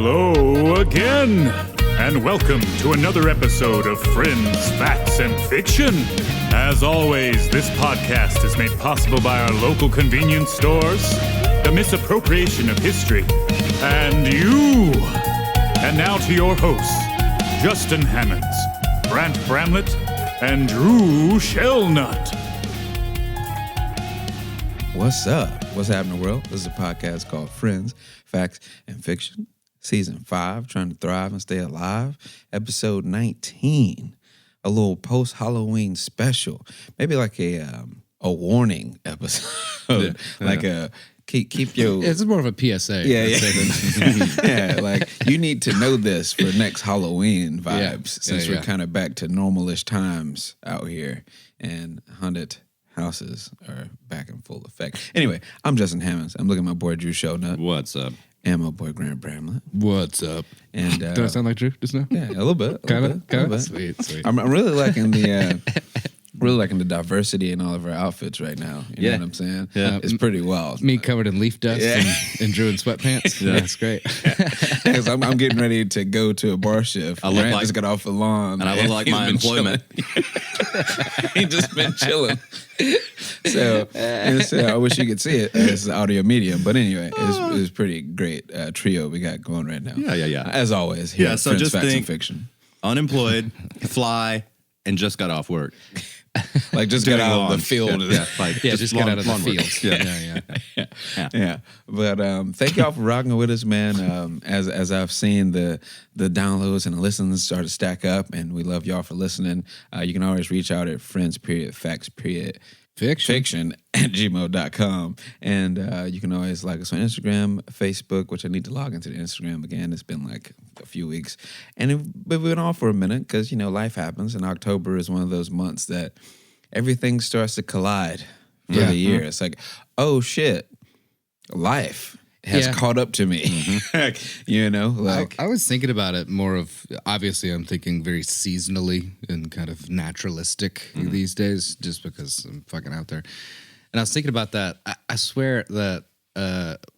Hello again, and welcome to another episode of Friends, Facts, and Fiction. As always, this podcast is made possible by our local convenience stores, the misappropriation of history, and you. And now to your hosts, Justin Hammonds, Brant Bramlett, and Drew Shellnut. What's up? What's happening, world? This is a podcast called Friends, Facts, and Fiction, Season 5, Trying to Thrive and Stay Alive, Episode 19, a little post-Halloween special, maybe like a warning episode, like a keep your... It's more of a PSA. Yeah, like you need to know this for next Halloween vibes, since we're kind of back to normal-ish times out here, and haunted houses are back in full effect. Anyway, I'm Justin Hammonds. I'm looking at my boy Drew Shellnut. What's up? And my boy Grant Bramlett. What's up? And Did I sound like Drew just now? Yeah, a little bit. Kind of. Sweet. Sweet. I'm really liking the diversity in all of our outfits right now. You know what I'm saying? Yeah. It's pretty wild. Me covered in leaf dust and Drew in sweatpants. Yeah, that's great. Because I'm getting ready to go to a bar shift. I look Grant like just got off the lawn. and I look like my employment. He just been chilling. So I wish you could see it as audio medium. But anyway, it's pretty great trio we got going right now. Yeah. As always, here at So Friends, just Facts, and think Fiction. Unemployed, fly, and just got off work. Like just got out of the field. Just get out of the lawn work. field. Yeah. But thank y'all for rocking with us, man. As I've seen the downloads and the listens start to stack up, and we love y'all for listening. You can always reach out at friends.facts.fiction at gmail.com. And you can always like us on Instagram, Facebook, which I need to log into the Instagram again. It's been like a few weeks. And we've been off for a minute because, life happens. And October is one of those months that everything starts to collide for the year. It's like, oh, shit, life has caught up to me. Mm-hmm. I was thinking about it more of, obviously I'm thinking very seasonally and kind of naturalistic these days, just because I'm fucking out there. And I was thinking about that. I swear that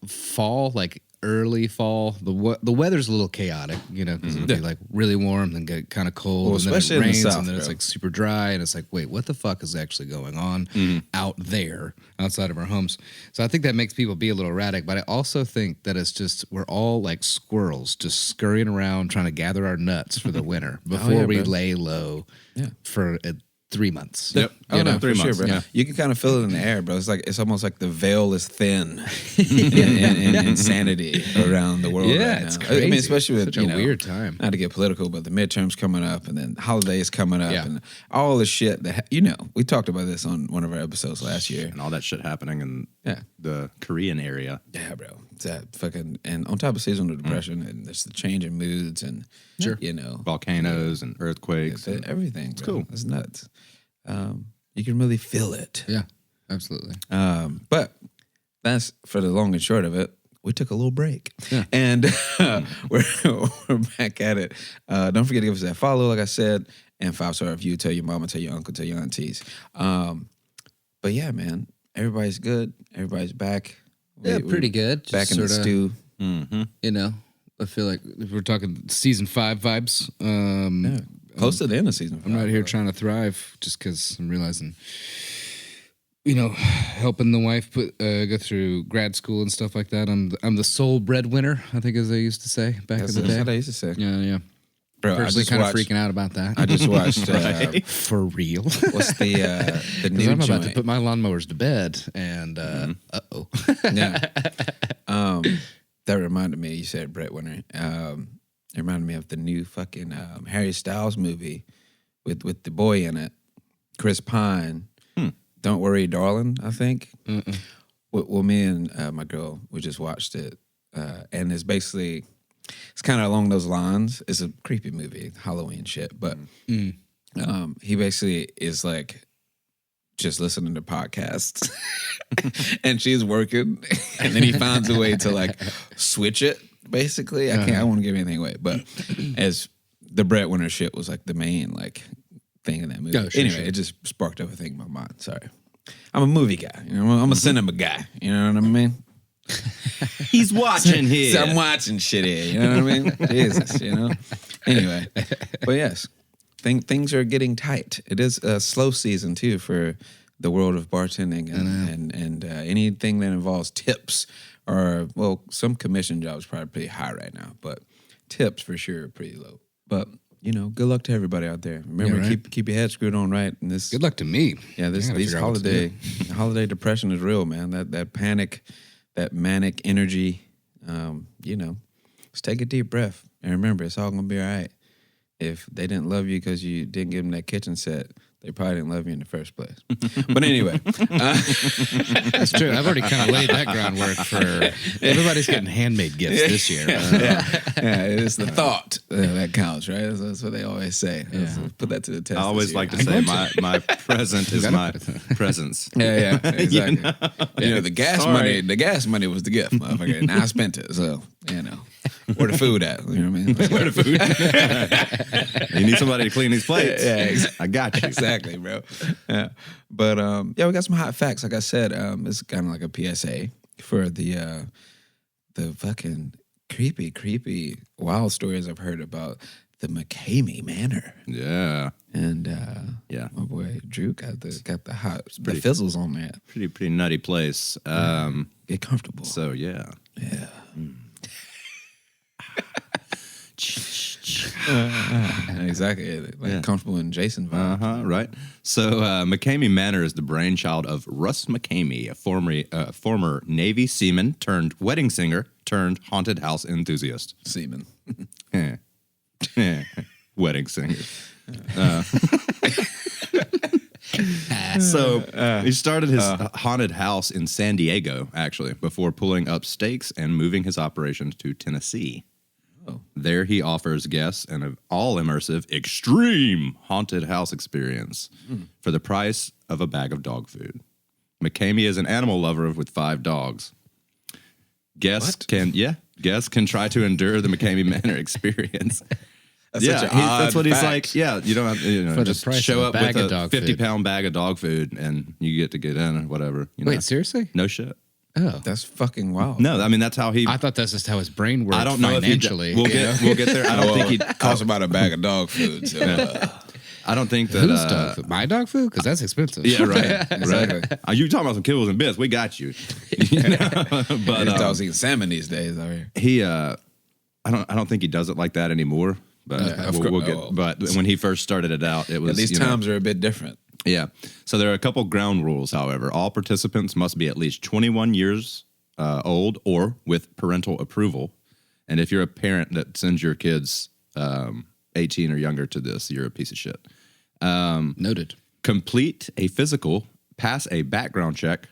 fall, like early fall, the weather's a little chaotic, because it'll be like really warm, then get kind of cold, and then it especially in the rains, South, and then it's like super dry, and it's like, wait, what the fuck is actually going on out there, outside of our homes? So I think that makes people be a little erratic, but I also think that it's just, we're all like squirrels, just scurrying around trying to gather our nuts for the winter before we lay low for 3 months. Yep. 3 months, sure, bro. yeah. You can kind of feel it in the air, bro. It's almost like the veil is thin in insanity around the world right now. It's crazy. I mean, especially with such a weird time. Not to get political, but the midterms coming up, and then holidays coming up, and all the shit that we talked about this on one of our episodes last year, And all that shit happening in the Korean area. Yeah, bro. It's that fucking, and on top of seasonal depression, and there's the change in moods, and Volcanoes and earthquakes. and everything. It's cool. It's nuts. You can really feel it. Yeah, absolutely. But that's for the long and short of it. We took a little break, and we're back at it. Don't forget to give us that follow, like I said, and 5-star review. Tell your mama, tell your uncle, tell your aunties. But yeah, man, everybody's good. Everybody's back. Pretty good. Back in the stew. I feel like if we're talking season 5 vibes. Close to the end of season 5. I'm right here trying to thrive just because I'm realizing, helping the wife go through grad school and stuff like that. I'm the sole breadwinner, I think, as they used to say back in the day. That's what I used to say. Yeah. Bro, Personally, kind of freaking out about that. I just watched. For real. What's the new I'm about joint? to put my lawnmowers to bed, and Yeah. That reminded me. You said breadwinner. It reminded me of the new fucking Harry Styles movie with the boy in it, Chris Pine. Don't Worry, Darling, I think. Well, me and my girl, we just watched it, and it's basically, it's kind of along those lines. It's a creepy movie, Halloween shit, but he basically is like just listening to podcasts, and she's working, and then he finds a way to like switch it. Basically, I don't want to give anything away, but as the breadwinner shit was like the main like thing in that movie. It just sparked up a thing in my mind. Sorry, I'm a movie guy. I'm a cinema guy. You know what I mean? He's watching here. So I'm watching shit here. You know what I mean? Jesus, you know. Anyway, but yes, things are getting tight. It is a slow season too for the world of bartending and anything that involves tips or some commission jobs probably pretty high right now, but tips for sure are pretty low. But good luck to everybody out there. Remember, keep your head screwed on right. And this good luck to me. Yeah, these holiday depression is real, man. That panic, that manic energy. Just take a deep breath and remember, it's all gonna be all right. If they didn't love you because you didn't give them that kitchen set, they probably didn't love you in the first place. But anyway. That's true. I've already kind of laid that groundwork for everybody's getting handmade gifts this year. It's the thought that counts, right? That's what they always say. Put that to the test. I always like to say my present is my presence. Yeah, exactly. The gas money was the gift, motherfucker. And I spent it, so, where the food at? You know what I mean? Where the food? You need somebody to clean these plates. Yeah, I got you. Exactly, bro. Yeah. But we got some hot facts. Like I said, it's kind of like a PSA for the fucking creepy wild stories I've heard about the McKamey Manor. Yeah. And my boy Drew got the the fizzles on that. Pretty nutty place. Get comfortable. So yeah. Yeah. Exactly. Comfortable in Jason vibe. Right. So McKamey Manor is the brainchild of Russ McKamey, a former Navy seaman turned wedding singer turned haunted house enthusiast. Seaman. Wedding singer. So he started his haunted house in San Diego, actually, before pulling up stakes and moving his operations to Tennessee. Oh. There he offers guests an all-immersive, extreme haunted house experience for the price of a bag of dog food. McKamey is an animal lover with 5 dogs. Guests can try to endure the McKamey Manor experience. That's what he's like. Yeah, you don't have for just the price show of up with a dog 50-pound bag of dog food and you get to get in or whatever. Wait, seriously? No shit. Oh, that's fucking wild. No, I mean that's how he. I thought that's just how his brain worked. I don't know financially. We'll get there. I don't think he costs about a bag of dog food. So, I don't think that whose dog food? My dog food, because that's expensive. Yeah, right. Exactly. You talking about some kibbles and bits? We got you. But dogs eating salmon these days. He, I don't think he does it like that anymore. But we'll get. But when he first started it out, it was these times are a bit different. Yeah. So there are a couple ground rules, however. All participants must be at least 21 years old or with parental approval. And if you're a parent that sends your kids 18 or younger to this, you're a piece of shit. Noted. Complete a physical, pass a background check,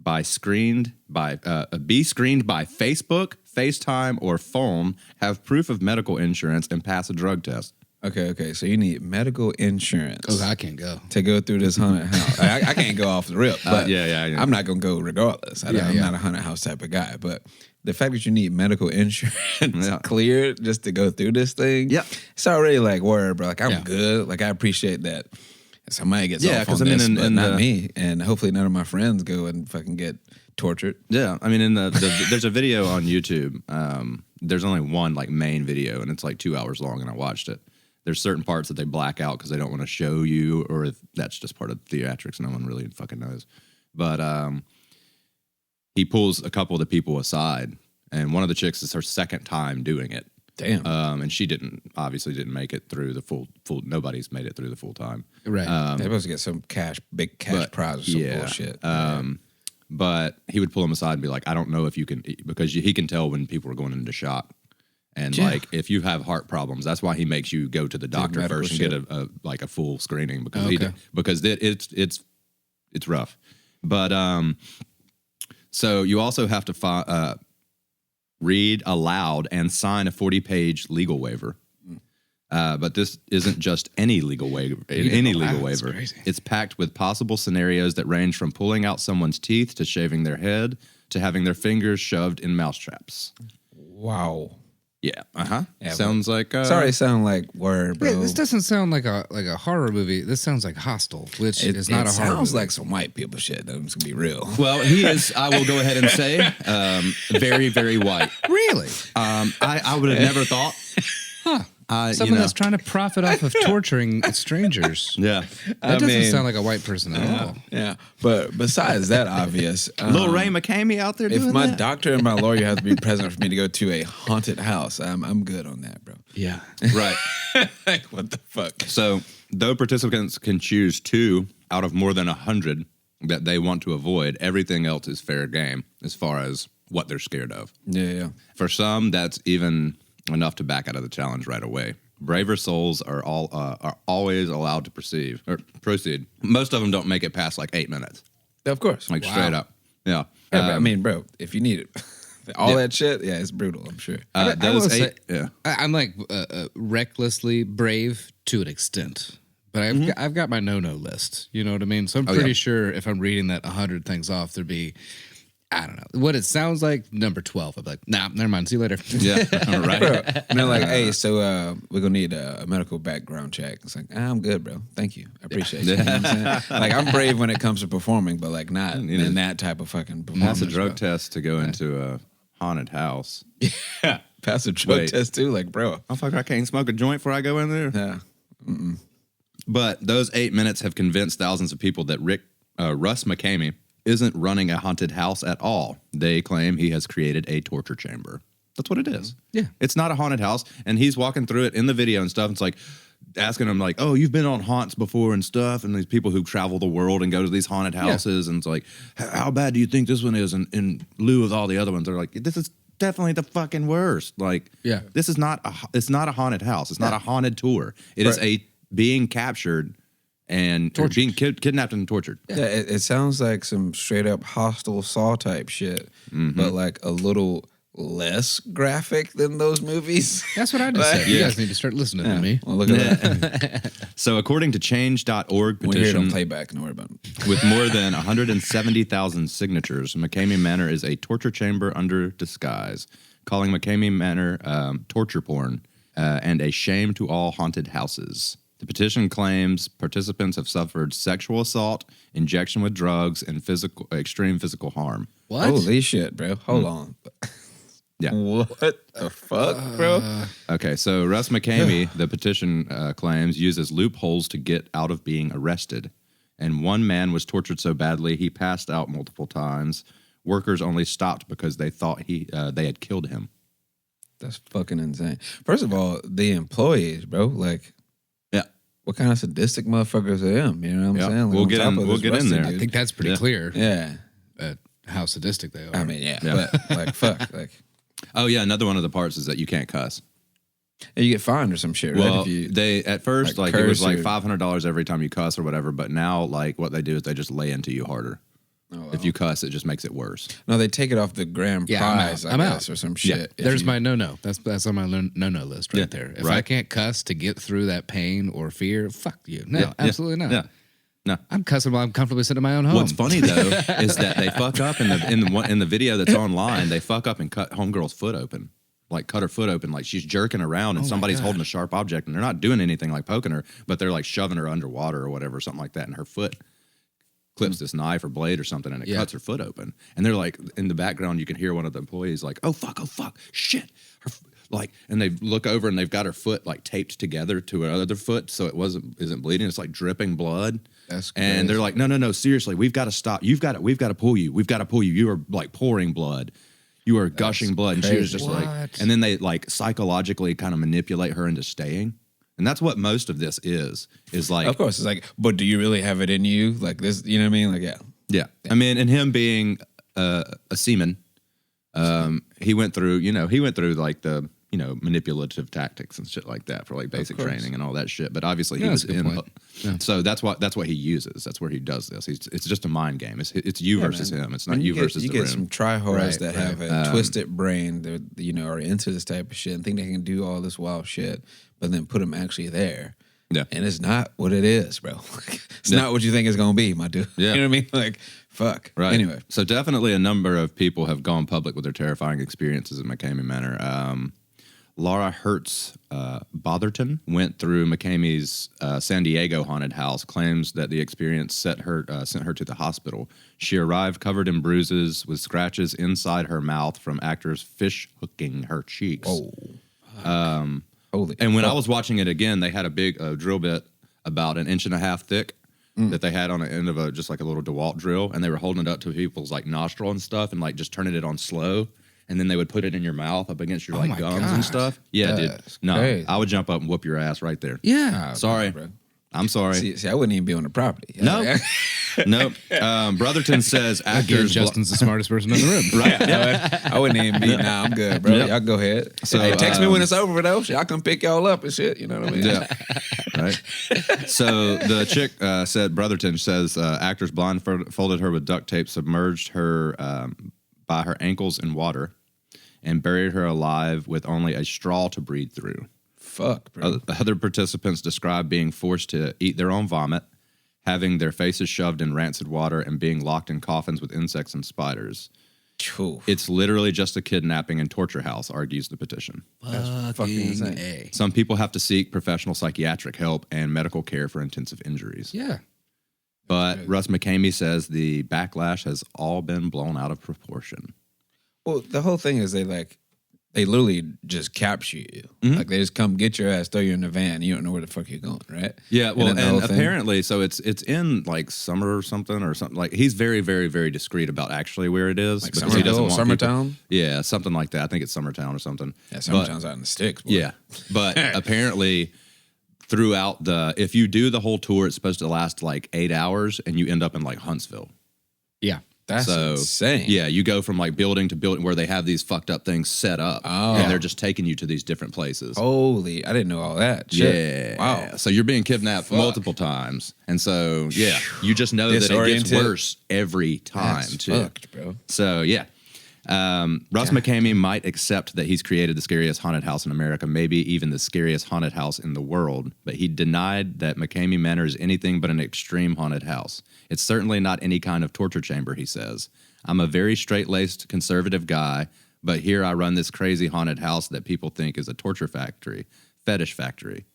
be screened by Facebook, FaceTime, or phone, have proof of medical insurance, and pass a drug test. Okay. So you need medical insurance. Oh, I can't go. To go through this haunted house. I can't go off the rip, but yeah. I'm not going to go regardless. I'm not a haunted house type of guy, but the fact that you need medical insurance cleared just to go through this thing, it's already like, word, bro. Like, I'm good. Like, I appreciate that somebody gets off on this, but not me. And hopefully none of my friends go and fucking get tortured. Yeah, I mean, there's a video on YouTube. There's only one like main video, and it's like 2 hours long, and I watched it. There's certain parts that they black out because they don't want to show you, or if that's just part of theatrics. No one really fucking knows. But he pulls a couple of the people aside, and one of the chicks is her second time doing it. Damn. And she obviously didn't make it through the full. Nobody's made it through the full time. Right. They're supposed to get some big cash prize or some bullshit. But he would pull him aside and be like, I don't know if you can, because he can tell when people are going into shock. And like, if you have heart problems, that's why he makes you go to the doctor first and get a full screening because it's rough. But so you also have to read aloud and sign a 40-page legal waiver. But this isn't just any legal waiver. Waiver. It's packed with possible scenarios that range from pulling out someone's teeth to shaving their head to having their fingers shoved in mousetraps. Wow. Yeah. Yeah, Sounds like. Sorry, sound like word, bro. Yeah, this doesn't sound like a horror movie. This sounds like Hostel, which is not a horror movie. Sounds like some white people shit. That's gonna be real. Well, he is. I will go ahead and say, very, very white. Really? I would have never thought. Someone that's trying to profit off of torturing strangers. Yeah, That doesn't sound like a white person at all. Yeah, but besides that, obvious. Little Ray McKamey out there doing If my that? doctor and my lawyer have to be present for me to go to a haunted house, I'm good on that, bro. Yeah. Right. Like, what the fuck? So, though participants can choose 2 out of more than 100 that they want to avoid, everything else is fair game as far as what they're scared of. Yeah. For some, that's even enough to back out of the challenge right away. Braver souls are always allowed to proceed. Most of them don't make it past like 8 minutes. Of course. Like straight up. Yeah. Yeah, but I mean, bro, if you need it, all that shit, yeah, it's brutal, I'm sure. I'm like recklessly brave to an extent, but I've got my no list. You know what I mean? So I'm pretty sure if I'm reading that 100 things off, there'd be, I don't know what it sounds like. Number 12. I'd be like, nah, never mind. See you later. Yeah. Right. Bro, and they're like, hey, so we're gonna need a medical background check. It's like, I'm good, bro. Thank you. I appreciate you. You know what I'm saying? Like, I'm brave when it comes to performing, but like not in that type of fucking performance. Pass a drug test to go into a haunted house. Yeah. Pass a drug test too. Like, bro. Oh, fuck, I can't smoke a joint before I go in there? Yeah. But those 8 minutes have convinced thousands of people that Russ McKamey isn't running a haunted house at all. They claim he has created a torture chamber. That's what it is. Yeah. It's not a haunted house. And he's walking through it in the video and stuff. It's like asking him like, oh, you've been on haunts before and stuff. And these people who travel the world and go to these haunted houses. And it's like, how bad do you think this one is in lieu of all the other ones? They're like, this is definitely the fucking worst. Like, this is it's not a haunted house. It's not a haunted tour. It is a being captured and being kidnapped and tortured. Yeah, it sounds like some straight up Hostile Saw type shit, but like a little less graphic than those movies. That's what I just said. You guys need to start listening to me. Well, look at that. So according to change.org When you hear it on petition, playback, don't worry about it. with more than 170,000 signatures, McKamey Manor is a torture chamber under disguise, calling McKamey Manor torture porn and a shame to all haunted houses. The petition claims participants have suffered sexual assault, injection with drugs, and extreme physical harm. What? Holy shit, bro. Hold on. Yeah. What the fuck, bro? Okay, so Russ McKamey, the petition claims, uses loopholes to get out of being arrested. And one man was tortured so badly he passed out multiple times. Workers only stopped because they thought they had killed him. That's fucking insane. First of all, the employees, bro, like, what kind of sadistic motherfuckers are them? You know what I'm saying? Like, we'll get in there. I think that's pretty clear. Yeah. How sadistic they are. I mean, but like, fuck. Like, oh, yeah, another one of the parts is that you can't cuss. And you get fined or some shit, right? Well, If you, they, at first, like it was like $500 every time you cuss or whatever, but now, like, what they do is they just lay into you harder. Oh, wow. If you cuss, it just makes it worse. No, they take it off the grand prize, I guess, or some shit. Yeah. There's my no. That's on my no list right there. If I can't cuss to get through that pain or fear, fuck you. No, absolutely not. Yeah. No, I'm cussing while I'm comfortably sitting in my own home. What's funny though is that they fuck up in the video that's online. They fuck up and cut homegirl's foot open, like cut her foot open, like she's jerking around and somebody's holding a sharp object and they're not doing anything like poking her, but they're like shoving her underwater or whatever, something like that, and her foot clips this knife or blade or something and it cuts her foot open. And they're like, in the background, you can hear one of the employees like, oh fuck, shit. Like, and they look over and they've got her foot like taped together to another foot so it isn't bleeding. It's like dripping blood. That's crazy. And they're like, no, seriously, we've got to stop. We've got to pull you. We've got to pull you. You are like pouring blood. You are gushing blood. And she was just like, and then they like psychologically kind of manipulate her into staying. And that's what most of this is like. Of course, it's like, but do you really have it in you? Like this, you know what I mean? Like, yeah. I mean, and him being a seaman, he went through like the, manipulative tactics and shit like that for like basic training and all that shit. But obviously he was in. So that's what he uses. That's where he does this. It's just a mind game. It's you versus him. It's not you versus the room. You get some tryhards that have a twisted brain that, are into this type of shit and think they can do all this wild shit, but then put them actually there. Yeah. And it's not what it is, bro. It's not what you think it's going to be, my dude. Yeah. You know what I mean? Like, fuck. Right. Anyway. So definitely a number of people have gone public with their terrifying experiences in McKamey Manor. Laura Hertz Botherton went through McKamey's San Diego haunted house, claims that the experience sent her to the hospital. She arrived covered in bruises with scratches inside her mouth from actors fish hooking her cheeks. Oh. And when I was watching it again, they had a big drill bit about 1.5 inches thick that they had on the end of just like a little DeWalt drill, and they were holding it up to people's like nostril and stuff, and like just turning it on slow. And then they would put it in your mouth up against your like gums and stuff. Yeah, That's dude. No, crazy. I would jump up and whoop your ass right there. Yeah. Sorry. Bro. I'm sorry. See, I wouldn't even be on the property. No. Nope. Brotherton says Again, actors... Justin's the smartest person in the room. right? I wouldn't even be. Nah, I'm good, bro. Yep. Y'all go ahead. So, Hey, text me when it's over, though. I'll come pick y'all up and shit. You know what I mean? Yeah. Right. So the chick said, Brotherton says, actors blindfolded her with duct tape, submerged her by her ankles in water, and buried her alive with only a straw to breathe through. Fuck, bro. Other participants described being forced to eat their own vomit, having their faces shoved in rancid water, and being locked in coffins with insects and spiders. Oof. It's literally just a kidnapping and torture house, argues the petition. That's fucking insane. A. Some people have to seek professional psychiatric help and medical care for intensive injuries. Yeah. But Russ McKamey says the backlash has all been blown out of proportion. Well, the whole thing is they literally just capture you. Mm-hmm. Like they just come get your ass, throw you in the van, and you don't know where the fuck you're going, right? Yeah, well, then the whole and thing- apparently, so it's in like summer or something. Like he's very, very, very discreet about actually where it is. Like because he doesn't want people- Summertown? Yeah, something like that. I think it's Summertown or something. Yeah, But- Summertown's out in the sticks. Boy. Yeah, but apparently throughout if you do the whole tour, it's supposed to last like 8 hours, and you end up in like Huntsville. Yeah. That's insane. Yeah, you go from like building to building where they have these fucked up things set up, and they're just taking you to these different places. Holy, I didn't know all that. Shit. Yeah. Wow. So you're being kidnapped multiple times, and so yeah, you just know that it gets Disoriented. worse every time That's too. fucked, bro. So yeah. Russ McKamey might accept that he's created the scariest haunted house in America, maybe even the scariest haunted house in the world, but he denied that McKamey Manor is anything but an extreme haunted house. It's certainly not any kind of torture chamber, he says. I'm a very straight-laced conservative guy, but here I run this crazy haunted house that people think is a torture factory, fetish factory.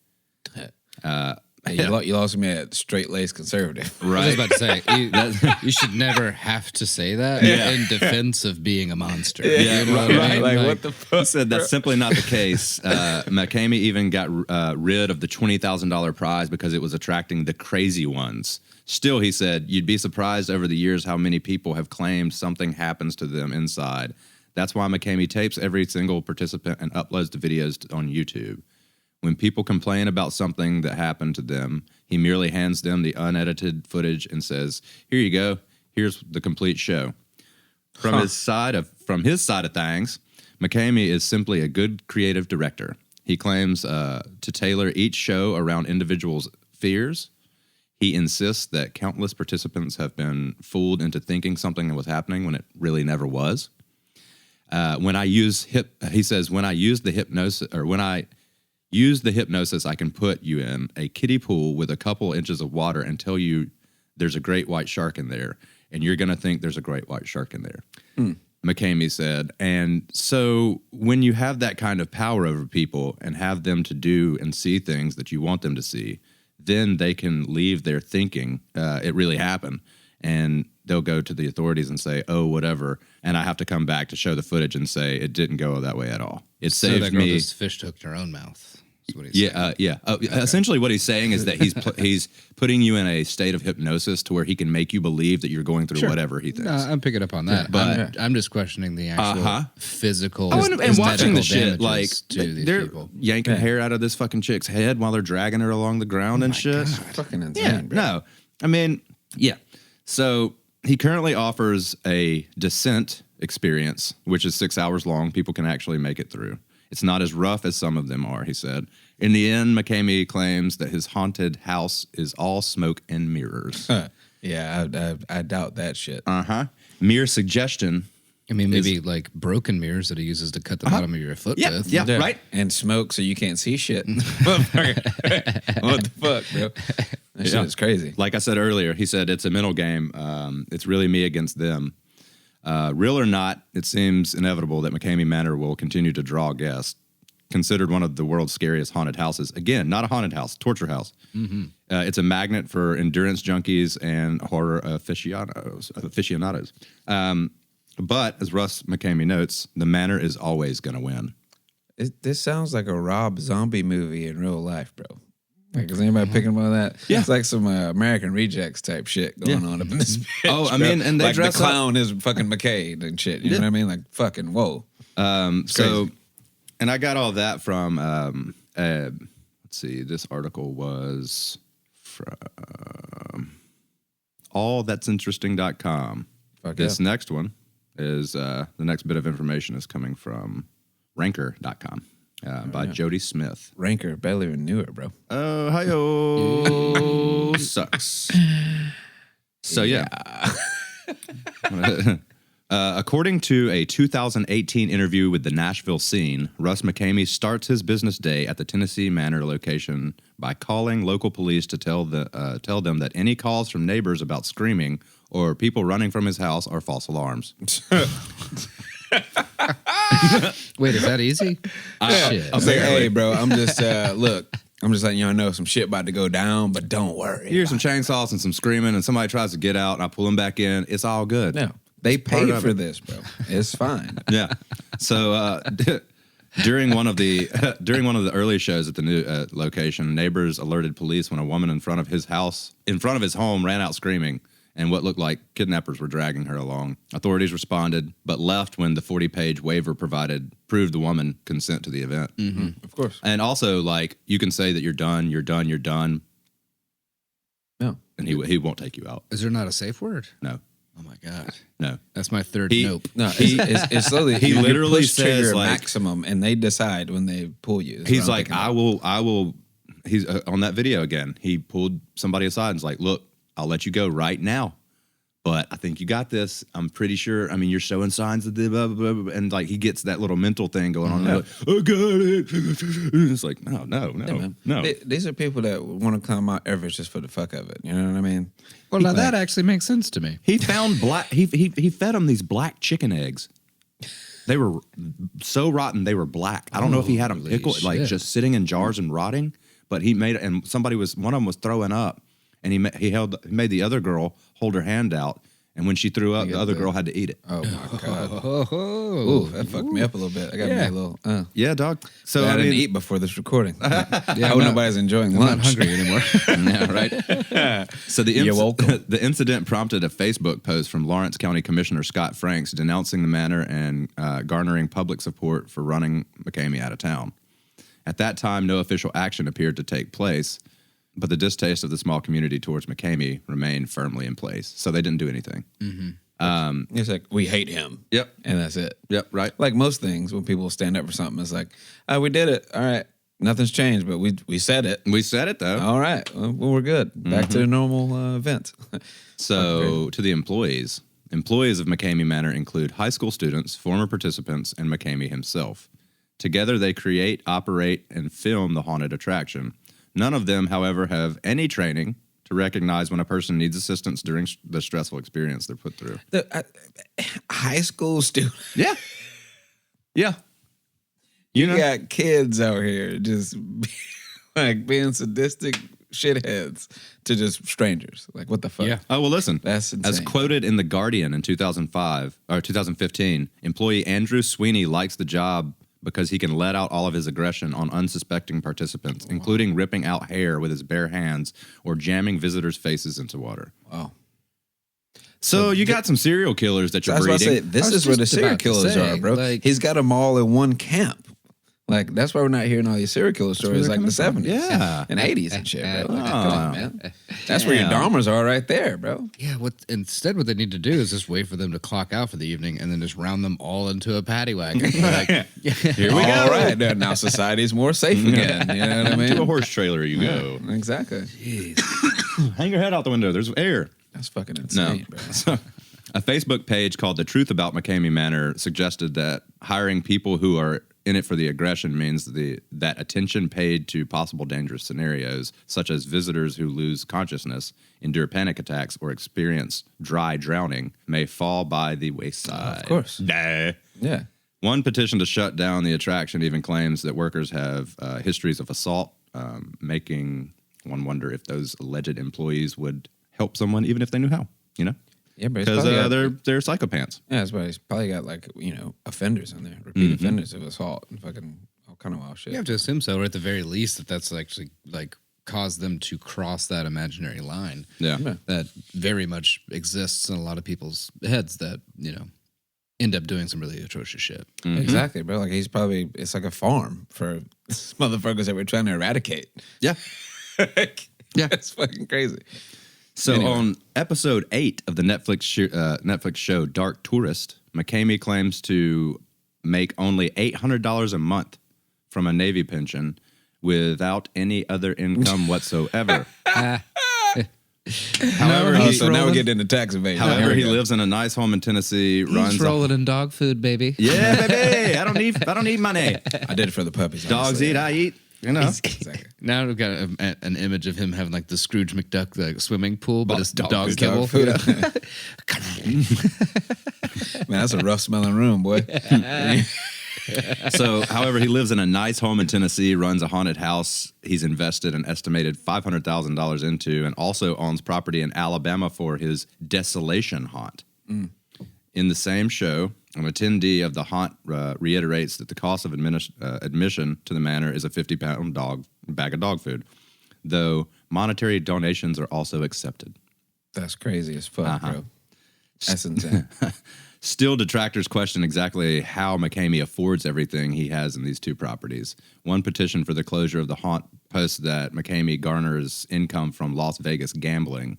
Hey, you lost me at straight-laced conservative. I was just about to say, you should never have to say that in defense of being a monster. Yeah, You know what I mean? Like, what the fuck? He said that's simply not the case. McKamey even got rid of the $20,000 prize because it was attracting the crazy ones. Still, he said, you'd be surprised over the years how many people have claimed something happens to them inside. That's why McKamey tapes every single participant and uploads the videos on YouTube. When people complain about something that happened to them, he merely hands them the unedited footage and says, "Here you go. Here's the complete show." From his side of things, McKamey is simply a good creative director. He claims to tailor each show around individuals' fears. He insists that countless participants have been fooled into thinking something was happening when it really never was. When I use the hypnosis I can put you in a kiddie pool with a couple inches of water and tell you there's a great white shark in there, and you're going to think there's a great white shark in there. McKamey said. And so when you have that kind of power over people and have them to do and see things that you want them to see, then they can leave their thinking it really happened, and they'll go to the authorities and say, oh, whatever, and I have to come back to show the footage and say it didn't go that way at all. It So saved that girl me. just fish hooked her own mouth. Is what he's saying. Essentially, what he's saying is that he's putting you in a state of hypnosis to where he can make you believe that you're going through whatever he thinks. No, I'm picking up on that. but- I'm just questioning the actual physical and watching the shit, medical like damages to these they're people. yanking hair out of this fucking chick's head while they're dragging her along the ground and shit. Fucking insane, Yeah, bro. no, I mean, yeah. So he currently offers a descent experience, which is 6 hours long. People can actually make it through. It's not as rough as some of them are, he said. In the end, McKamey claims that his haunted house is all smoke and mirrors. Yeah, I doubt that shit. Mere suggestion. I mean, maybe like broken mirrors that he uses to cut the bottom of your foot with. Yeah, right. And smoke so you can't see shit. Motherfucker. What the fuck, bro? That shit is crazy. Like I said earlier, he said it's a mental game. It's really me against them. Real or not, it seems inevitable that McKamey Manor will continue to draw guests. considered one of the world's scariest haunted houses. Again, not a haunted house, torture house. It's a magnet for endurance junkies and horror aficionados. But as Russ McKamey notes, the Manor is always going to win. This sounds like a Rob Zombie movie in real life, bro. Like, is anybody picking up on that? Yeah. It's like some American Rejects type shit going on up in this bitch. Oh, I mean, and they like dress the clown is fucking McKay and shit. You know what I mean? Like, fucking whoa. So, and I got all that from, let's see, this article was from allthat'sinteresting.com. This next one is, the next bit of information is coming from ranker.com by Jody Smith. Ranker, barely even knew it, bro. Oh, hi-yo. Sucks. So, yeah. According to a 2018 interview with the Nashville Scene, Russ McKamey starts his business day at the Tennessee Manor location by calling local police to tell them that any calls from neighbors about screaming or people running from his house are false alarms. Wait, is that easy? Shit. I'll say, hey, bro, I'm just, look, I'm just letting y'all know some shit about to go down, but don't worry. Here's some chainsaws and some screaming, and somebody tries to get out, and I pull them back in. It's all good. No, they paid for this, bro. It's fine. Yeah. So during one of the early shows at the new location, neighbors alerted police when a woman in front of his home, ran out screaming, and what looked like kidnappers were dragging her along. Authorities responded, but left when the 40-page waiver proved the woman consent to the event. Mm-hmm. Of course. And also, like, you can say that you're done. No. And he won't take you out. Is there not a safe word? No. Oh my God. No. That's my third nope. No, it's slowly. He literally says, trigger like, maximum, and they decide when they pull you. He's like, I will. He's on that video again. He pulled somebody aside and was like, look, I'll let you go right now, but I think you got this. I'm pretty sure. I mean, you're showing signs of the blah, blah, blah, and like he gets that little mental thing going on. Like, I got it. It's like, no. These are people that want to climb Mount Everest just for the fuck of it. You know what I mean? Well, now that actually makes sense to me. He found black. He fed them these black chicken eggs. They were so rotten they were black. I don't know if he had them pickled, like just sitting in jars and rotting. But he made it, and one of them was throwing up. And he made the other girl hold her hand out, and when she threw up, the other girl had to eat it. Oh my God! Ooh, that fucked me up a little bit. I got me a little. Yeah, dog. So I didn't eat before this recording. I hope nobody's enjoying lunch. I'm not hungry anymore. Yeah, right. So the incident prompted a Facebook post from Lawrence County Commissioner Scott Franks denouncing the Manor and garnering public support for running McKamey out of town. At that time, no official action appeared to take place. But the distaste of the small community towards McKamey remained firmly in place. So they didn't do anything. Mm-hmm. It's like, we hate him. Yep. And that's it. Yep, right. Like most things, when people stand up for something, it's like, we did it. All right. Nothing's changed, but we said it. We said it, though. All right. Well, we're good. Back to the normal events. So to the employees of McKamey Manor include high school students, former participants, and McKamey himself. Together, they create, operate, and film the haunted attraction. None of them, however, have any training to recognize when a person needs assistance during the stressful experience they're put through. High school students. Yeah. Yeah. You got kids out here just like being sadistic shitheads to just strangers. Like, what the fuck? Yeah. Oh, well, listen. That's insane. As quoted in The Guardian in 2015, employee Andrew Sweeney likes the job because he can let out all of his aggression on unsuspecting participants, including ripping out hair with his bare hands or jamming visitors' faces into water. Wow. So you got some serial killers that you're breeding. This is where the serial killers are, bro. Like, he's got them all in one camp. Like, that's why we're not hearing all these serial killer stories like the 70s and 80s and shit, bro. Like, come on, man. That's where your Dahmers are right there, bro. Yeah, what they need to do is just wait for them to clock out for the evening and then just round them all into a paddy wagon. Like, here we go. All right. Now society's more safe again. You know what I mean? To a horse trailer you go. Exactly. Jeez. Hang your head out the window. There's air. That's fucking insane, bro. So, a Facebook page called The Truth About McKamey Manor suggested that hiring people who are in it for the aggression means that attention paid to possible dangerous scenarios, such as visitors who lose consciousness, endure panic attacks, or experience dry drowning, may fall by the wayside. Of course. Nah. Yeah. One petition to shut down the attraction even claims that workers have histories of assault, making one wonder if those alleged employees would help someone even if they knew how, you know? Yeah, but because they're psychopaths. Yeah, that's why he's probably got like, offenders in there, repeat offenders of assault and fucking all kind of wild shit. You have to assume so, or at the very least that's actually like caused them to cross that imaginary line. Yeah. That very much exists in a lot of people's heads that, end up doing some really atrocious shit. Mm-hmm. Exactly, bro. Like it's like a farm for motherfuckers that we're trying to eradicate. Yeah. Yeah. It's fucking crazy. So on episode 8 of the Netflix show Dark Tourist, McKamey claims to make only $800 a month from a Navy pension without any other income whatsoever. However, so now we're getting into tax evasion. However, he lives in a nice home in Tennessee. He's rolling in dog food, baby. Yeah, baby. I don't need money. I did it for the puppies. Dogs eat, I eat. Exactly. Now we've got an image of him having like the Scrooge McDuck swimming pool, but it's dog kibble. food. Man, that's a rough smelling room, boy. So, however, he lives in a nice home in Tennessee, runs a haunted house he's invested an estimated $500,000 into, and also owns property in Alabama for his desolation haunt. In the same show, an attendee of the haunt reiterates that the cost of admission to the manor is a 50-pound bag of dog food, though monetary donations are also accepted. That's crazy as fuck, bro. That's insane. Still, detractors question exactly how McKamey affords everything he has in these two properties. One petition for the closure of the haunt posts that McKamey garners income from Las Vegas gambling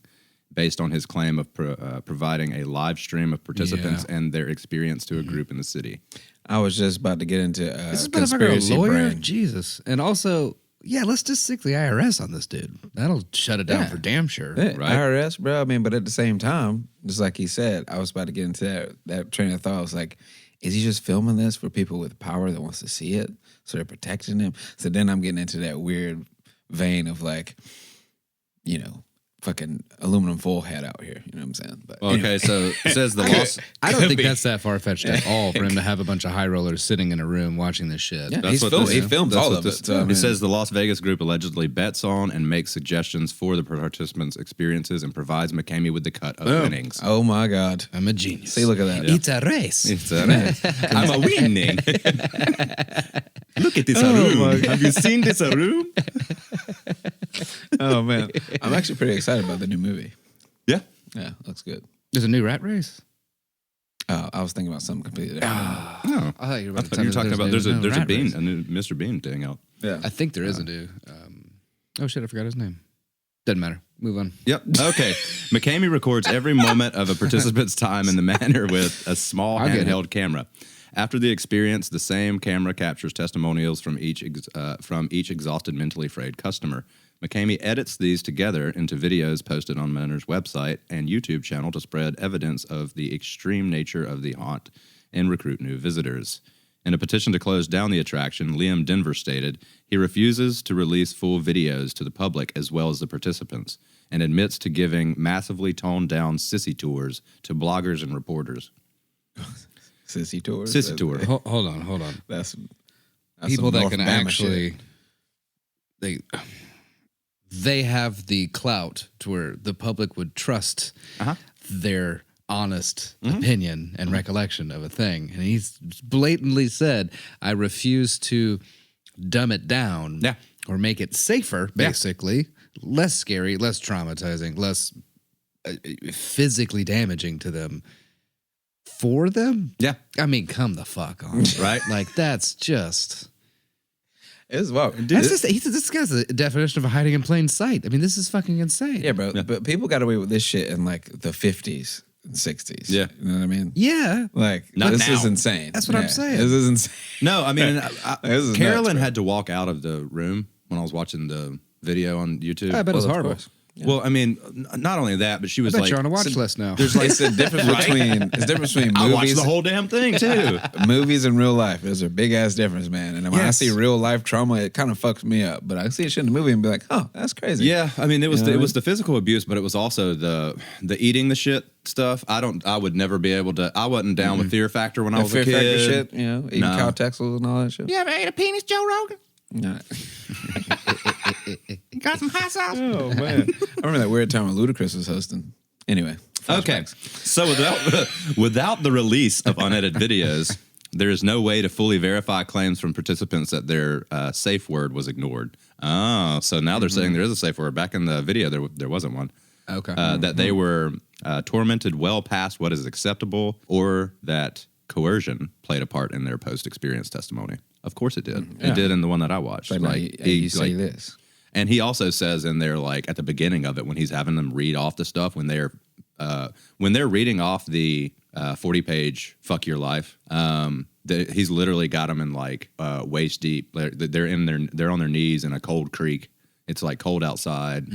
based on his claim of providing a live stream of participants and their experience to a group in the city. I was just about to get into this conspiracy a lawyer? brain. Jesus. And also, let's just stick the IRS on this dude. That'll shut it down for damn sure. Yeah, right? IRS, bro. I mean, but at the same time, just like he said, I was about to get into that train of thought. I was like, is he just filming this for people with power that wants to see it? So they're protecting him? So then I'm getting into that weird vein of like, fucking aluminum foil hat out here. You know what I'm saying? But Okay, so it says the loss. I don't think that's that far-fetched at all for him to have a bunch of high rollers sitting in a room watching this shit. Yeah, That's he films all of it. So, It says the Las Vegas group allegedly bets on and makes suggestions for the participants' experiences and provides McKamey with the cut of winnings. oh my God. I'm a genius. See, look at that. It's a race. It's I'm a winning. Look at this room. Have you seen this room? Oh, man. I'm actually pretty excited about the new movie. Yeah. Yeah, looks good. There's a new rat race. I was thinking about something completely different. Oh. I thought you were I thought you were talking about there's a rat Bean, race. a new Mr. Bean thing out. Yeah. I think there is a new. Oh shit! I forgot his name. Doesn't matter. Move on. Yep. Okay. McKamey records every moment of a participant's time in the manor with a small handheld camera. After the experience, the same camera captures testimonials from each exhausted, mentally frayed customer. McKamey edits these together into videos posted on Manor's website and YouTube channel to spread evidence of the extreme nature of the haunt and recruit new visitors. In a petition to close down the attraction, Liam Denver stated he refuses to release full videos to the public as well as the participants and admits to giving massively toned-down sissy tours to bloggers and reporters. Sissy tours? Sissy tour. Hold on. That's People some that can North Bama actually shit. they have the clout to where the public would trust their honest opinion and recollection of a thing. And he's blatantly said, I refuse to dumb it down or make it safer, basically. Less scary, less traumatizing, less physically damaging to them. For them? Yeah. I mean, come the fuck on. Right? Like, that's just... It's wild. This guy's the definition of hiding in plain sight. I mean, this is fucking insane. Yeah, bro. Yeah. But people got away with this shit in like the 50s and 60s. Yeah. You know what I mean? Yeah. Like, Not this now. is insane. That's what I'm saying. This is insane. No, I mean, This is Carolyn nuts, had to walk out of the room when I was watching the video on YouTube. I bet it's Of horrible. course. Well, I mean, not only that, but she was like, you're on a watch list now. There's like a difference between I watched movies. the whole damn thing too. Movies and real life. There's a big ass difference, man. And when I see real life trauma, it kind of fucks me up. But I see a shit in the movie and be like, oh, that's crazy. Yeah, I mean, it was the physical abuse, but it was also the eating the shit stuff. I would never be able to. I wasn't down with Fear Factor when I was a kid. Fear Factor shit, eating cow texels and all that shit. You ever ate a penis, Joe Rogan? No. Got some hot sauce? Oh man, I remember that weird time when Ludacris was hosting. Anyway, okay. So without the release of unedited videos, there is no way to fully verify claims from participants that their safe word was ignored. Oh, so now they're saying there is a safe word. Back in the video, there wasn't one. Okay. That they were tormented well past what is acceptable, or that coercion played a part in their post-experience testimony. Of course it did. It did in the one that I watched. But like you say this. And he also says in there, like at the beginning of it, when he's having them read off the stuff, when they're reading off the 40-page "fuck your life," he's literally got them in like waist deep. They're on their knees in a cold creek. It's like cold outside.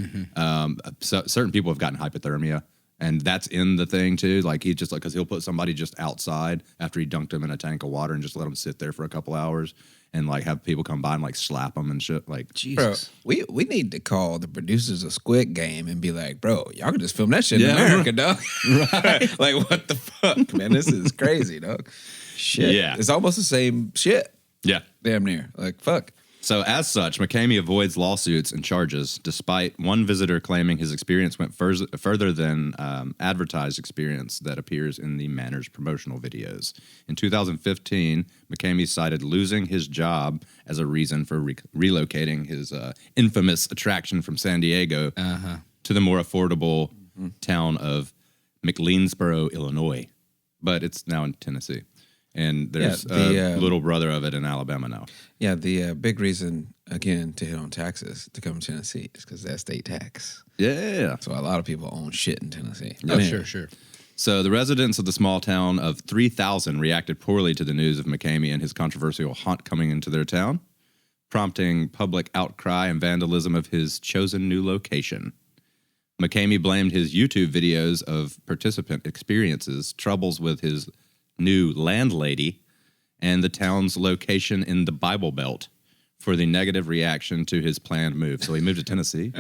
So certain people have gotten hypothermia, and that's in the thing too. Like he just like because he'll put somebody just outside after he dunked them in a tank of water and just let them sit there for a couple hours. And like have people come by and like slap them and shit. Like Jesus, bro, we need to call the producers of Squid Game and be like, bro, y'all can just film that shit in America, dog. Right? Like what the fuck, man? This is crazy, dog. Shit, yeah, it's almost the same shit. Yeah, damn near. Like fuck. So as such, McKamey avoids lawsuits and charges, despite one visitor claiming his experience went further than advertised experience that appears in the Manor's promotional videos. In 2015, McKamey cited losing his job as a reason for relocating his infamous attraction from San Diego to the more affordable town of McLeansboro, Illinois. But it's now in Tennessee. And there's a little brother of it in Alabama now. Yeah, the big reason, again, to hit on taxes to come to Tennessee is because that's state tax. Yeah. So a lot of people own shit in Tennessee. Oh, sure. So the residents of the small town of 3,000 reacted poorly to the news of McKamey and his controversial haunt coming into their town, prompting public outcry and vandalism of his chosen new location. McKamey blamed his YouTube videos of participant experiences, troubles with his new landlady, and the town's location in the Bible Belt for the negative reaction to his planned move. So he moved to Tennessee.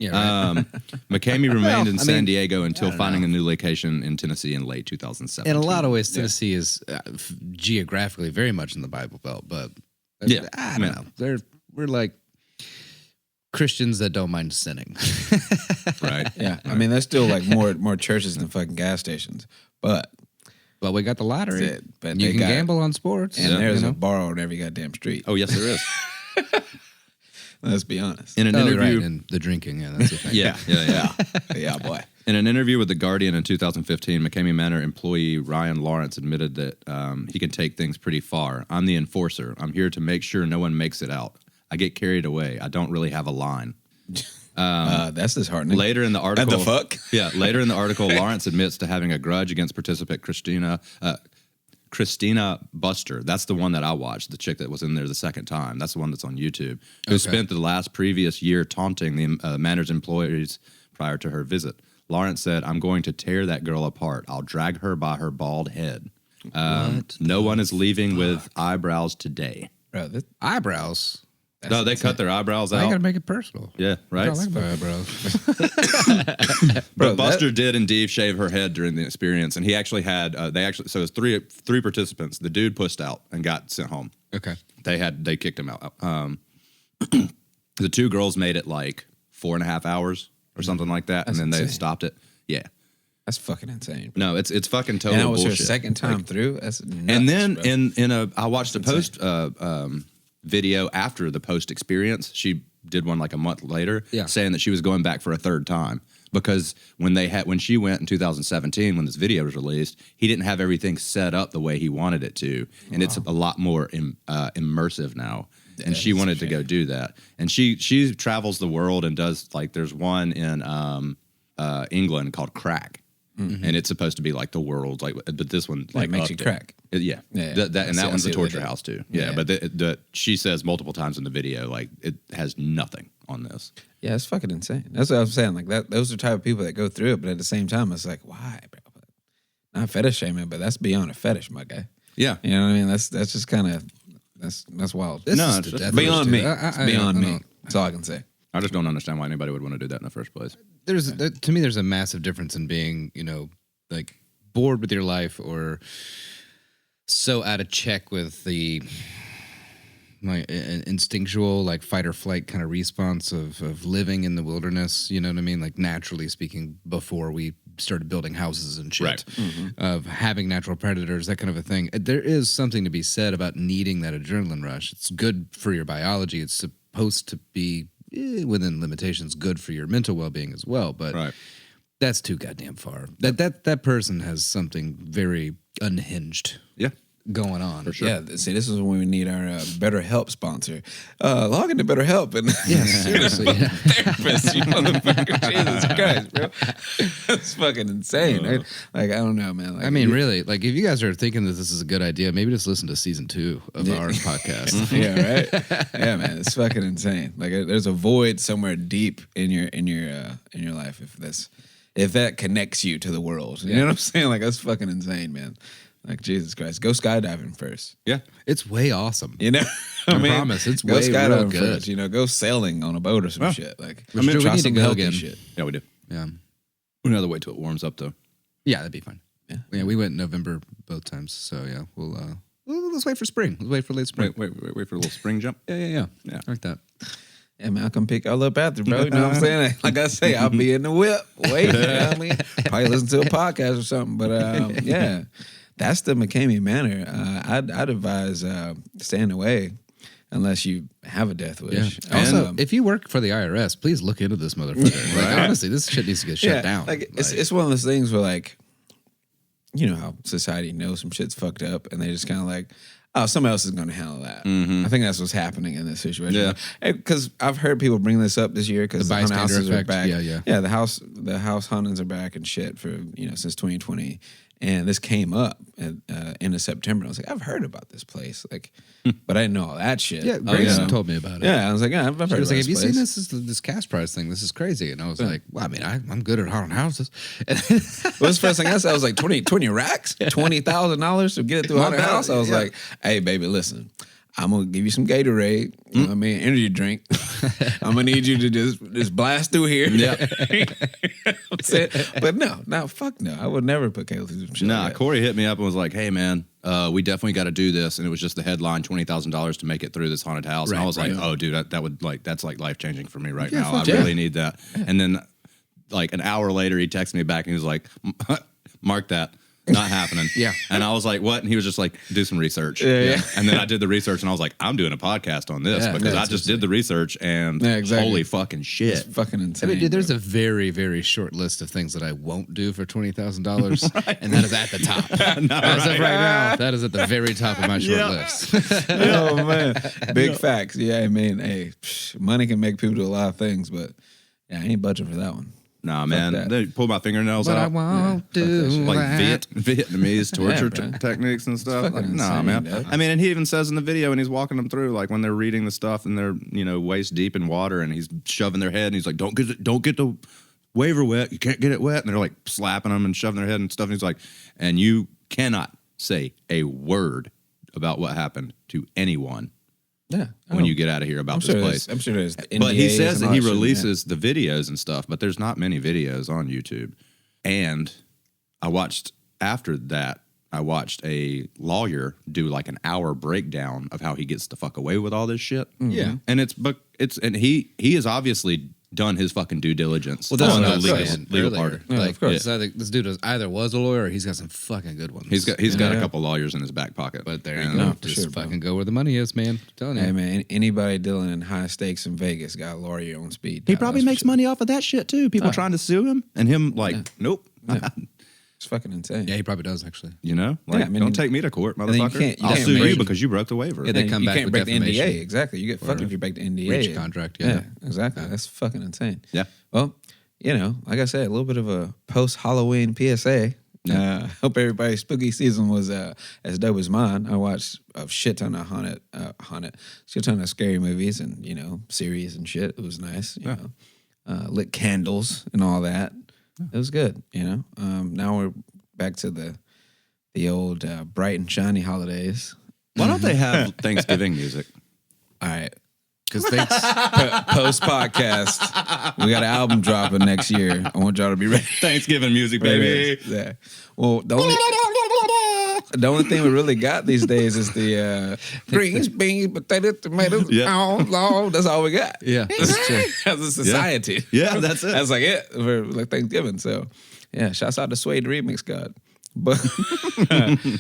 McKamey remained in San Diego until finding a new location in Tennessee in late 2017. In a lot of ways, Tennessee is geographically very much in the Bible Belt, but I don't know. We're like Christians that don't mind sinning. Right. Yeah. I mean, there's still like more churches than fucking gas stations, but we got the lottery. That's it. But you can gamble on sports. And there's a bar on every goddamn street. Oh, yes, there is. Let's be honest. In an interview, and the drinking, that's the thing. Yeah, boy. In an interview with The Guardian in 2015, McKamey Manor employee Ryan Lawrence admitted that he can take things pretty far. I'm the enforcer. I'm here to make sure no one makes it out. I get carried away. I don't really have a line. That's disheartening. Later in the article, What the fuck? Yeah. Later in the article, Lawrence admits to having a grudge against participant Christina Buster. That's the one that I watched. The chick that was in there the second time. That's the one that's on YouTube. Who spent the previous year taunting the Manor's employees prior to her visit. Lawrence said, "I'm going to tear that girl apart. I'll drag her by her bald head. No one is leaving with eyebrows today." Bro, eyebrows. No, they cut their eyebrows out. I gotta make it personal. Yeah, right. I like my eyebrows. But Buster did indeed shave her head during the experience, and he actually had. So it was three participants. The dude pushed out and got sent home. Okay. They kicked him out. The two girls made it like 4.5 hours or something like that, and then they stopped it. Yeah. That's fucking insane. No, it's fucking total bullshit. And that was bullshit. her second time through. That's nuts, and then bro. I watched a post video after the post experience. She did one like a month later, saying that she was going back for a third time because when she went in 2017 when this video was released, he didn't have everything set up the way he wanted it to, and it's a lot more immersive now. And she wanted to go do that, and she travels the world and does like there's one in England called Crack. Mm-hmm. And it's supposed to be like the world, like, but this one like makes you crack. Yeah. That one's a torture house too. Yeah, but she says multiple times in the video like it has nothing on this. Yeah, it's fucking insane. That's what I'm saying. Like that, those are the type of people that go through it, but at the same time, it's like, why, bro? Not fetish shaming, but that's beyond a fetish, my guy. Yeah, you know what I mean. That's just kind of that's wild. It's beyond me. It's beyond me. That's all I can say. I just don't understand why anybody would want to do that in the first place. To me, there's a massive difference in being, like bored with your life or so out of check with the instinctual, like fight or flight kind of response of living in the wilderness. You know what I mean? Like naturally speaking, before we started building houses and shit, right. Of having natural predators, that kind of a thing. There is something to be said about needing that adrenaline rush. It's good for your biology. It's supposed to be within limitations, good for your mental well-being as well. But that's too goddamn far. That person has something very unhinged. Yeah. Going on. For sure. Yeah, see, this is when we need our BetterHelp sponsor. Log into BetterHelp and seriously, therapist, you motherfucker. Jesus Christ, bro. That's fucking insane. Right? Like, I don't know, man. Like, I mean, really, like if you guys are thinking that this is a good idea, maybe just listen to season 2 of our podcast. Yeah, right. Yeah, man, it's fucking insane. Like, there's a void somewhere deep in your life if that connects you to the world. You know what I'm saying? Like, that's fucking insane, man. Like, Jesus Christ. Go skydiving first. Yeah. It's way awesome. You know? I promise. It's go way skydiving real good. first. You know, go sailing on a boat or some shit. Like, we need to go again. Shit. Yeah, we do. Yeah. We have to wait till it warms up, though. Yeah, that'd be fine. Yeah, we went in November both times. So, yeah, let's wait for spring. Let's wait for late spring. Wait for a little spring jump. Yeah. I like that. Yeah, man, I'll come pick y'all up after, bro. You know what I'm saying? Like I say, I'll be in the whip. Wait, you know what I mean? Probably listen to a podcast or something. But, yeah. That's the McKamey Manor. I'd advise staying away unless you have a death wish. Yeah. Also, if you work for the IRS, please look into this motherfucker. Like, honestly, this shit needs to get shut down. Like, it's one of those things where, like, you know how society knows some shit's fucked up, and they just kind of like, oh, somebody else is going to handle that. Mm-hmm. I think that's what's happening in this situation. Yeah, because I've heard people bring this up this year because the houses are back. Yeah, the house huntings are back and shit for since 2020. And this came up end of September. I was like, I've heard about this place, like, but I didn't know all that shit. Yeah, Grace told me about it. Yeah, I was like, I've heard about this place. Have you seen this cash price thing? This is crazy. And I was like, well, I mean, I'm good at haunted houses. What's the first thing I said? I was like, 20 racks? $20,000 to get it through a haunted house? I was like, hey, baby, listen. I'm going to give you some Gatorade, you know what I mean, energy drink. I'm going to need you to just blast through here. Yeah. But no, fuck no. I would never put Kayla through some shit. Nah, like Corey hit me up and was like, hey, man, we definitely got to do this. And it was just the headline, $20,000 to make it through this haunted house. And I was like, oh, dude, that's like life-changing for me right now. I really need that. And then like an hour later, he texted me back and he was like, mark that. Not happening. Yeah. And I was like, what? And he was just like, do some research. Yeah. And then I did the research and I was like, I'm doing a podcast on this because I just did the research and holy fucking shit. It's fucking insane. I mean, dude, there's a very, very short list of things that I won't do for $20,000. And that is at the top. As of right now, that is at the very top of my short list. Oh, man. Big facts. Yeah, I mean, hey, money can make people do a lot of things, but yeah, I ain't budging for that one. Nah, man. They pull my fingernails out. I won't do like that. Vietnamese torture techniques and stuff. Like, nah, man. Dude. I mean, and he even says in the video, and he's walking them through, like when they're reading the stuff and they're waist deep in water, and he's shoving their head, and he's like, "Don't get the waiver wet. You can't get it wet." And they're like slapping them and shoving their head and stuff. And he's like, "And you cannot say a word about what happened to anyone." Yeah, when you get out of here about this place. I'm sure there's NDAs. But he says that he releases the videos and stuff, but there's not many videos on YouTube. And after that, I watched a lawyer do like an hour breakdown of how he gets the fuck away with all this shit. Mm-hmm. Yeah. And he has obviously done his fucking due diligence. Well, that's on what I the was legal part. Yeah, like, of course. This dude either was a lawyer or he's got some fucking good ones. He's got a couple lawyers in his back pocket. But there you go. Just fucking go where the money is, man. I'm telling you. Hey, man, anybody dealing in high stakes in Vegas got a lawyer on speed. He probably makes money off of that shit too. People trying to sue him and him like, nope. Yeah. It's fucking insane. Yeah, he probably does actually. Don't take me to court, motherfucker. You I'll can't sue break, you because you broke the waiver. Yeah, they come back can't with break the defamation. NDA. Exactly. You get fucked if you break the NDA. Breach contract. Yeah, exactly. That's fucking insane. Yeah. Well, like I said, a little bit of a post-Halloween PSA. Hope everybody's spooky season was as dope as mine. I watched a shit ton of shit ton of scary movies and series and shit. It was nice. You know, lit candles and all that. It was good. Now we're back to the old bright and shiny holidays. Why don't they have Thanksgiving music? All right. Because post podcast, we got an album dropping next year. I want y'all to be ready. Thanksgiving music, baby. Yeah. Well, the only thing we really got these days is the greens, beans, potatoes, tomatoes. Yeah. That's all we got. Yeah, that's true. As a society. Yeah, that's it. That's like it for like Thanksgiving. So, yeah, shouts out to Suede Remix God. But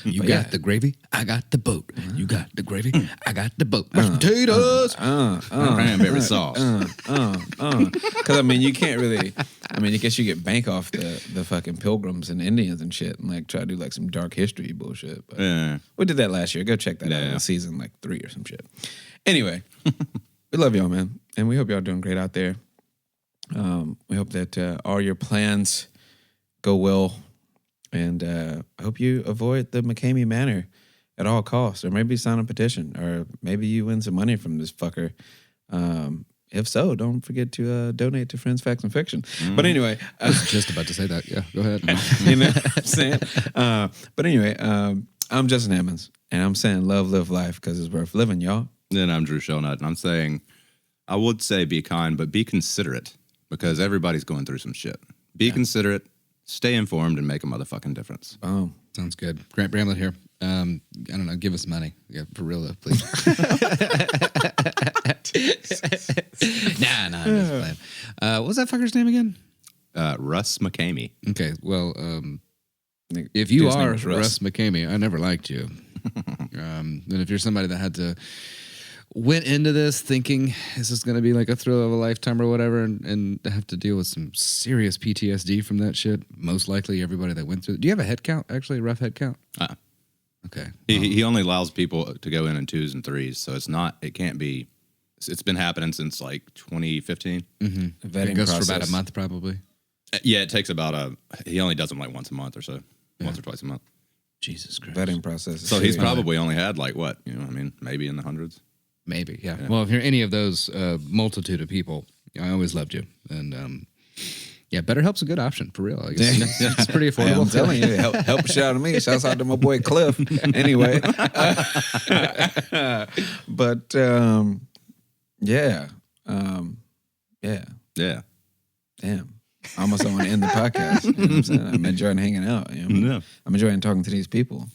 you got the gravy, I got the boat. You got the gravy, I got the boat. Potatoes, cranberry sauce. Because you can't really. I guess you get bank off the fucking pilgrims and Indians and shit, and like try to do like some dark history bullshit. But we did that last year. Go check that out in season like 3 or some shit. Anyway, we love y'all, man, and we hope y'all doing great out there. We hope that all your plans go well. And I hope you avoid the McKamey Manor at all costs, or maybe sign a petition, or maybe you win some money from this fucker. If so, don't forget to donate to Friends, Facts, and Fiction. But anyway, I was just about to say that. Yeah, go ahead. You know what I'm saying? But anyway, I'm Justin Hammonds, and I'm saying love, live life, because it's worth living, y'all. Then I'm Drew Shelnut, and I'm saying, I would say be kind, but be considerate, because everybody's going through some shit. Be considerate. Stay informed and make a motherfucking difference. Oh, sounds good. Grant Bramlett here. I don't know. Give us money. Yeah, for real though, please. nah, I'm just playing. What was that fucker's name again? Russ McKamey. Okay, well, if you are Russ McKamey, I never liked you. And if you're somebody that went into this thinking this is going to be like a thrill of a lifetime or whatever, and have to deal with some serious PTSD from that shit. Most likely everybody that went through it. Do you have a head count, actually, a rough head count? Okay. He only allows people to go in 2s and 3s, so it can't be, it's been happening since like 2015. Mm-hmm. It goes for about a month probably. Yeah, it takes about he only does them like once a month or so, once or twice a month. Jesus Christ. Vetting process. So he's probably only had like what, maybe in the hundreds. Maybe, yeah. Well, if you're any of those multitude of people, I always loved you. And BetterHelp's a good option, for real. I guess it's pretty affordable. I'm telling you, help shit out of me. Shouts out to my boy Cliff. Anyway. But, yeah. Damn. I almost don't want to end the podcast. You know what I'm saying? I'm enjoying hanging out. I'm enjoying talking to these people.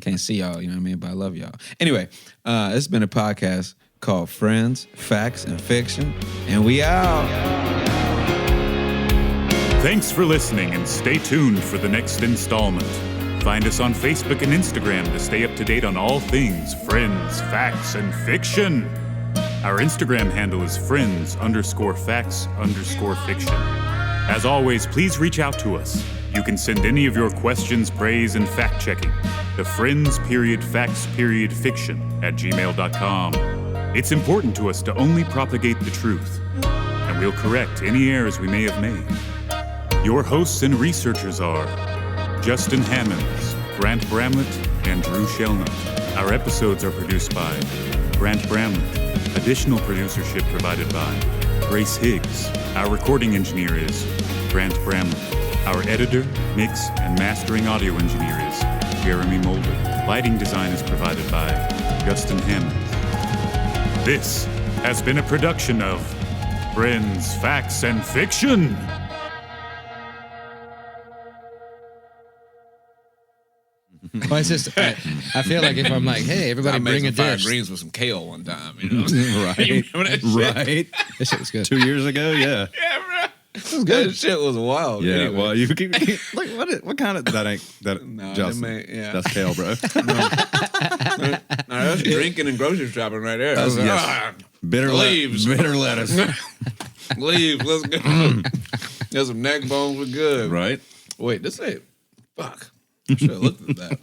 Can't see y'all, you know what I mean? But I love y'all. Anyway, it's been a podcast called Friends, Facts, and Fiction. And we out. Thanks for listening, and stay tuned for the next installment. Find us on Facebook and Instagram to stay up to date on all things Friends, Facts, and Fiction. Our Instagram handle is friends_facts_fiction. As always, please reach out to us. You can send any of your questions, praise, and fact-checking to friends.facts.fiction@gmail.com. It's important to us to only propagate the truth, and we'll correct any errors we may have made. Your hosts and researchers are Justin Hammonds, Grant Bramlett, and Drew Shelnut. Our episodes are produced by Grant Bramlett. Additional producership provided by Grace Higgs. Our recording engineer is Grant Bramlett. Our editor, mix, and mastering audio engineer is Jeremy Mulder. Lighting design is provided by Justin Hammond. This has been a production of Friends, Facts, and Fiction. Well, it's just, I feel like if I'm like, hey, everybody bring a dish. Greens with some kale one time, you know? Right. Right. This shit was good. 2 years ago, yeah. Yeah, bro. That shit was wild. Yeah, anyway. well, you keep like what kind of No, Justin, that's kale, bro. No, that's drinking and grocery shopping right there. Bitter leaves, bitter lettuce. Leaves, let's go. There's some neck bones, we're good. Right? Wait, this ain't. Fuck. I should have looked at that.